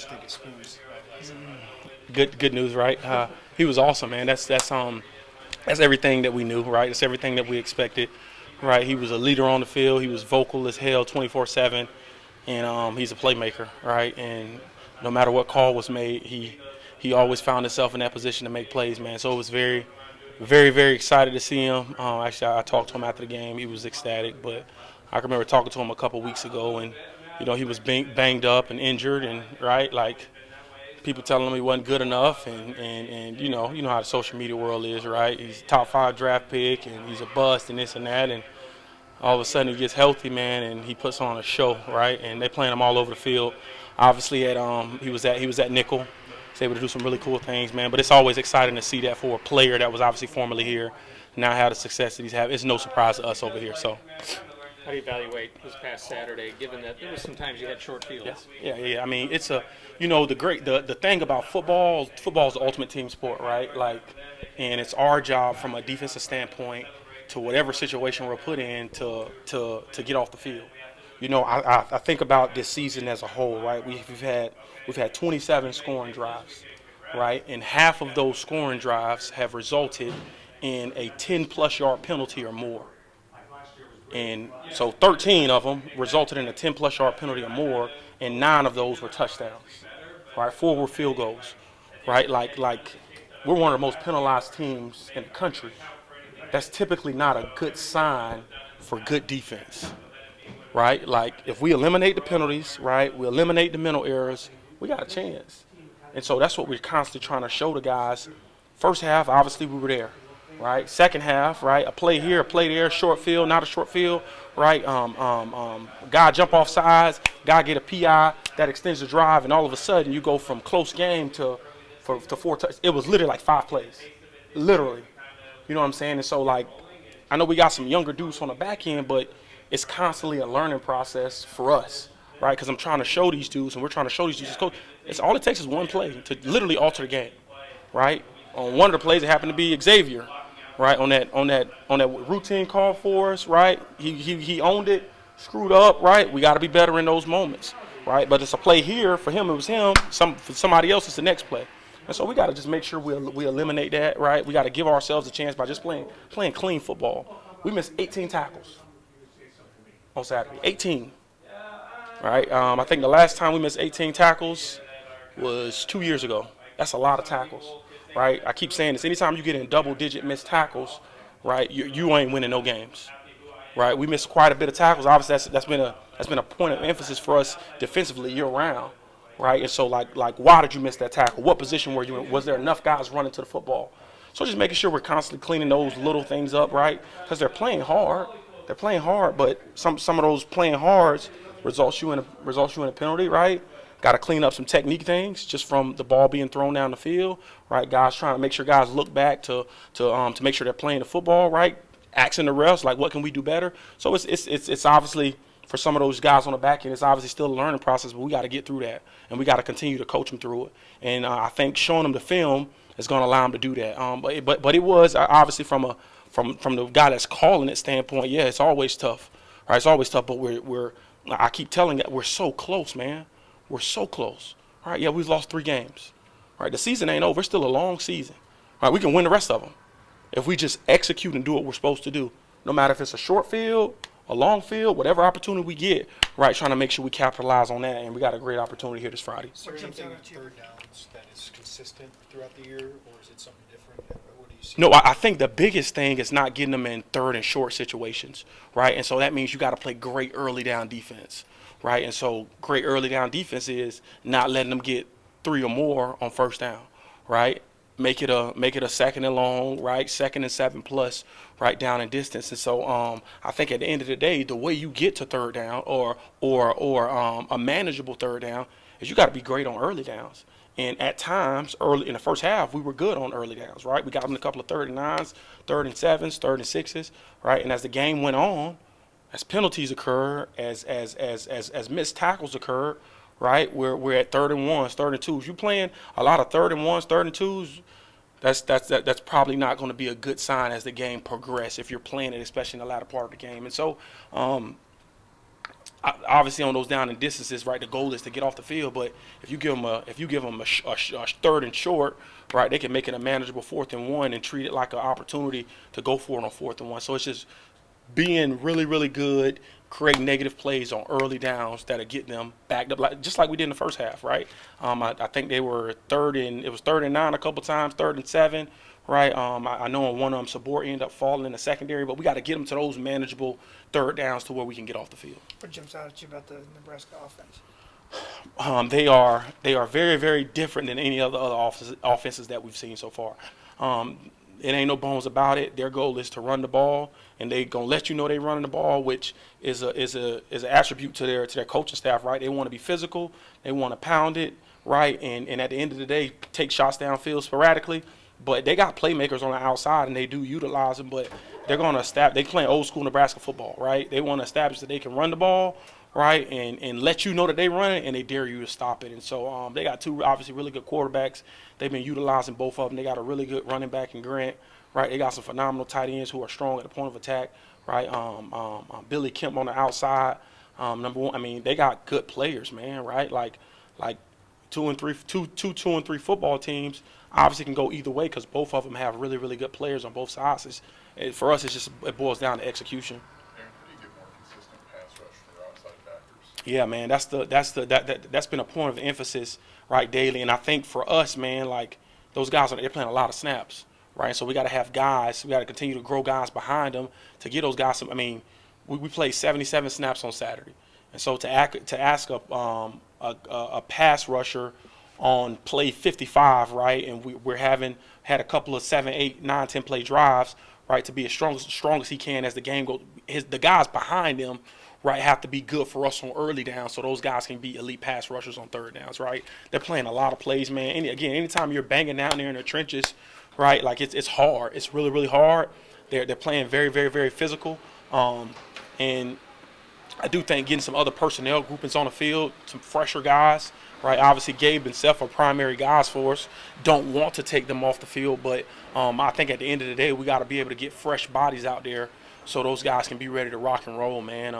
what you think of Spoon's season? Good news, right? He was awesome, man. That's everything that we knew, right? It's everything that we expected, right? He was a leader on the field. He was vocal as hell, 24/7, and he's a playmaker, right? And no matter what call was made, he always found himself in that position to make plays, man. So it was very, very, very excited to see him. Actually, I talked to him after the game. He was ecstatic, but I can remember talking to him a couple weeks ago, and he was banged up and injured, and right, like people telling him he wasn't good enough, and you know how the social media world is, right? He's a top 5 draft pick, and he's a bust, and this and that, and all of a sudden he gets healthy, man, and he puts on a show, right? And they playing him all over the field. Obviously, he was at nickel. He's able to do some really cool things, man. But it's always exciting to see that for a player that was obviously formerly here, now have the success that he's had. It's no surprise to us over here. So. How do you evaluate this past Saturday, given that there was sometimes you had short fields? Yeah. I mean, it's the thing about football is the ultimate team sport, right? Like, and it's our job from a defensive standpoint to whatever situation we're put in to get off the field. I think about this season as a whole, right? We've had 27 scoring drives, right? And half of those scoring drives have resulted in a 10-plus yard penalty or more. And so 13 of them resulted in a 10-plus yard penalty or more, and 9 of those were touchdowns, right? 4 were field goals, right? Like we're one of the most penalized teams in the country. That's typically not a good sign for good defense, right? Like if we eliminate the penalties, right, we eliminate the mental errors, we got a chance. And so that's what we're constantly trying to show the guys. First half, obviously we were there. Right, second half, right, a play here, a play there, short field, not a short field, right, guy jump off sides, guy get a PI, that extends the drive, and all of a sudden you go from close game to 4 touchdowns. It was literally like 5 plays, literally, you know what I'm saying? And so, like, I know we got some younger dudes on the back end, but it's constantly a learning process for us, right, because I'm trying to show these dudes, and we're trying to show these dudes, it's all it takes is one play to literally alter the game, right? On one of the plays, it happened to be Xavier. Right, on that routine call for us, right? He owned it, screwed up, right? We got to be better in those moments, right? But it's a play here for him. It was him. For somebody else, it's the next play, and so we got to just make sure we eliminate that, right? We got to give ourselves a chance by just playing clean football. We missed 18 tackles on Saturday, 18. Right? I think the last time we missed 18 tackles was 2 years ago. That's a lot of tackles. Right, I keep saying this. Anytime you get in double-digit missed tackles, right, you ain't winning no games. Right, we missed quite a bit of tackles. Obviously, that's been a point of emphasis for us defensively year-round. Right, and so like why did you miss that tackle? What position were you in? Was there enough guys running to the football? So just making sure we're constantly cleaning those little things up, right? Because they're playing hard. They're playing hard, but some of those playing hards results you in a penalty, right? Got to clean up some technique things just from the ball being thrown down the field, right? Guys trying to make sure guys look back to make sure they're playing the football, right? Asking the refs, like, what can we do better? So it's obviously, for some of those guys on the back end, it's obviously still a learning process, but we got to get through that, and we got to continue to coach them through it. And I think showing them the film is going to allow them to do that. But it was obviously from the guy that's calling it standpoint, yeah, it's always tough, right? It's always tough, but I keep telling that we're so close, man. We're so close. All right, yeah, we've lost 3 games. All right, the season ain't over. It's still a long season. All right, we can win the rest of them if we just execute and do what we're supposed to do. No matter if it's a short field, a long field, whatever opportunity we get, right, trying to make sure we capitalize on that, and we got a great opportunity here this Friday. Is there anything with third downs that is consistent throughout the year, or is it something different? What do you see? No, I think the biggest thing is not getting them in third and short situations, right? And so that means you got to play great early down defense. Right, and so great early down defense is not letting them get 3 or more on first down, right? Make it a second and long, right? 2nd and 7 plus, right, down in distance. And so I think at the end of the day, the way you get to third down or a manageable third down is you got to be great on early downs. And at times, early in the first half, we were good on early downs, right? We got them a couple of 3rd and 9s, 3rd and 7s, 3rd and 6s, right? And as the game went on, as penalties occur, as missed tackles occur, right? We're at 3rd and 1s, 3rd and 2s. You playing a lot of 3rd and 1s, 3rd and 2s. That's probably not going to be a good sign as the game progresses if you're playing it, especially in the latter part of the game. And so, obviously on those down and distances, right, the goal is to get off the field. But if you give them a third and short, right, they can make it a manageable 4th and 1 and treat it like an opportunity to go for it on 4th and 1. So it's just being really, really good, create negative plays on early downs that'll get them backed up, just like we did in the first half, right? I think they were third and 9 a couple times, 3rd and 7, right? I know on one of them, Sabor ended up falling in the secondary, but we got to get them to those manageable 3rd downs to where we can get off the field. What jumps out at you about the Nebraska offense? They are very, very different than any other offenses that we've seen so far. It ain't no bones about it. Their goal is to run the ball, and they gonna let you know they running the ball, which is an attribute to their coaching staff, right? They want to be physical, they want to pound it, right, and at the end of the day, take shots downfield sporadically. But they got playmakers on the outside, and they do utilize them. But they're gonna they playing old school Nebraska football, right? They want to establish that they can run the ball, right, and let you know that they run it, and they dare you to stop it. And so they got 2 obviously really good quarterbacks. They've been utilizing both of them. They got a really good running back in Grant, right? They got some phenomenal tight ends who are strong at the point of attack, right? Billy Kemp on the outside, number 1. I mean, they got good players, man, right? Like 2 and 3 football teams obviously can go either way because both of them have really, really good players on both sides. For us, it boils down to execution. Yeah, man, that's been a point of emphasis, right, daily. And I think for us, man, like those guys they're playing a lot of snaps, right? So we got to have guys, we got to continue to grow guys behind them to get those guys some. I mean, we played 77 snaps on Saturday, and so to ask a pass rusher on play 55, right, and we're had a couple of 7, 8, 9, 10 play drives, right, to be as strong as he can as the game goes. The guys behind him, right, have to be good for us on early downs so those guys can be elite pass rushers on 3rd downs, right? They're playing a lot of plays, man. Anytime you're banging down there in the trenches, right, like it's hard. It's really, really hard. They're playing very, very, very physical. And I do think getting some other personnel groupings on the field, some fresher guys, right? Obviously, Gabe and Seth are primary guys for us. Don't want to take them off the field, but I think at the end of the day, we got to be able to get fresh bodies out there so those guys can be ready to rock and roll, man.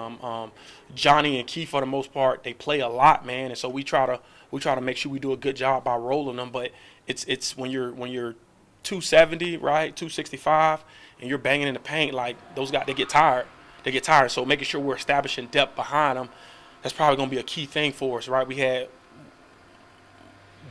Johnny and Keith, for the most part, they play a lot, man, and so we try to make sure we do a good job by rolling them. But it's when you're 270, right, 265, and you're banging in the paint, like those guys, they get tired. So making sure we're establishing depth behind them, that's probably going to be a key thing for us, right? We had,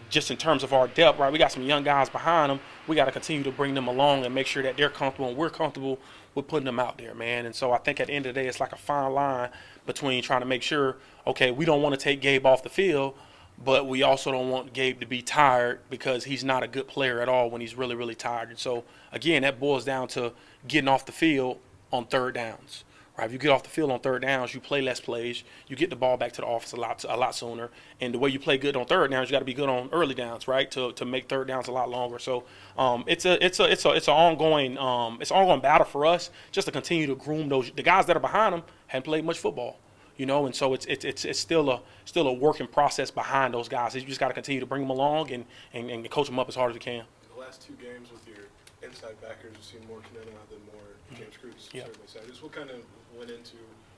just in terms of our depth, right, we got some young guys behind them. We got to continue to bring them along and make sure that they're comfortable and we're comfortable with putting them out there, man. And so I think at the end of the day, it's like a fine line between trying to make sure, okay, we don't want to take Gabe off the field, but we also don't want Gabe to be tired because he's not a good player at all when he's really, really tired. And so, again, that boils down to getting off the field on 3rd downs. Right, if you get off the field on 3rd downs, you play less plays, you get the ball back to the offense a lot sooner. And the way you play good on 3rd downs, you got to be good on early downs, right? To make 3rd downs a lot longer. So it's an ongoing battle for us just to continue to groom the guys that are behind them. Hadn't played much football, and so it's still a working process behind those guys. You just got to continue to bring them along and coach them up as hard as you can. In the last 2 games with your inside backers, you've seen more Canena than more James Cruz, certainly. So just what kind of went into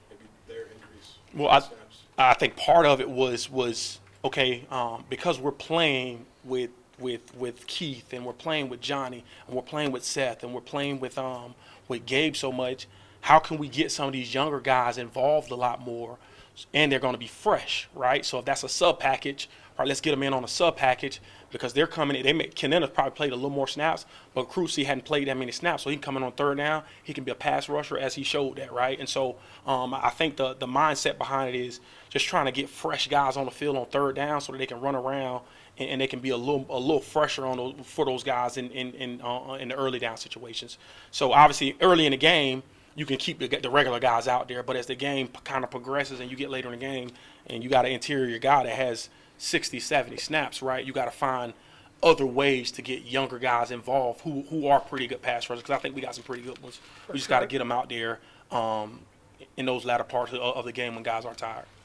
maybe their increase? Well, I think part of it was okay, because we're playing with Keith and we're playing with Johnny and we're playing with Seth and we're playing with Gabe so much. How can we get some of these younger guys involved a lot more? And they're going to be fresh, right? So if that's a sub package, right, let's get them in on a sub package because they're coming in. Kennena's probably played a little more snaps, but Cruci hadn't played that many snaps, so he can come in on 3rd down. He can be a pass rusher as he showed that, right? And so I think the mindset behind it is just trying to get fresh guys on the field on 3rd down so that they can run around and they can be a little fresher for those guys in the early down situations. So obviously early in the game, you can keep the regular guys out there, but as the game kind of progresses and you get later in the game and you got an interior guy that has 60, 70 snaps, right, you got to find other ways to get younger guys involved who are pretty good pass rushers because I think we got some pretty good ones. We just got to get them out there in those latter parts of the game when guys are tired.